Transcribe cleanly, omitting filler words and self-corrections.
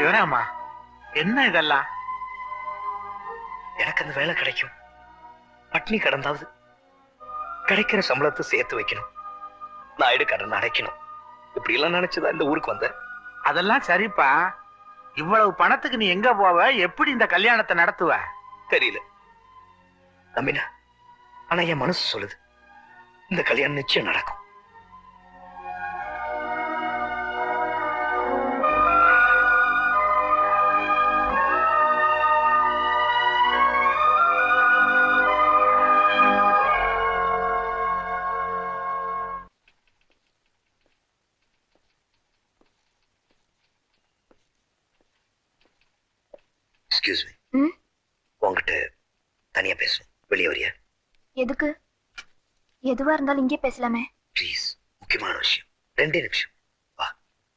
சிவராமா, என்ன இதெல்லாம்? எனக்கு அந்த வேலை கிடைக்கும், பட்னி கடந்தாவது கிடைக்கிற சம்பளத்தை சேர்த்து வைக்கணும், நாயுடு கடன் அடைக்கணும், இப்படி எல்லாம் நினைச்சுதான் இந்த ஊருக்கு வந்தேன். அதெல்லாம் சரிப்பா. இவ்வளவு பணத்துக்கு நீ எங்க போவ? எப்படி இந்த கல்யாணத்தை நடத்துவ? தெரியல நம்பினா, ஆனா என் மனசு சொல்லுது இந்த கல்யாணம் நிச்சயம் நடக்கும். எக்ஸ்கியூஸ் மீ, உங்ககிட்ட தனியா பேசணும், வெளியே வரியா? எதுக்கு? எதுவா இருந்தாலும் இங்கே பேசலாமே. ப்ளீஸ், முக்கியமான விஷயம், 2 நிமிஷம்.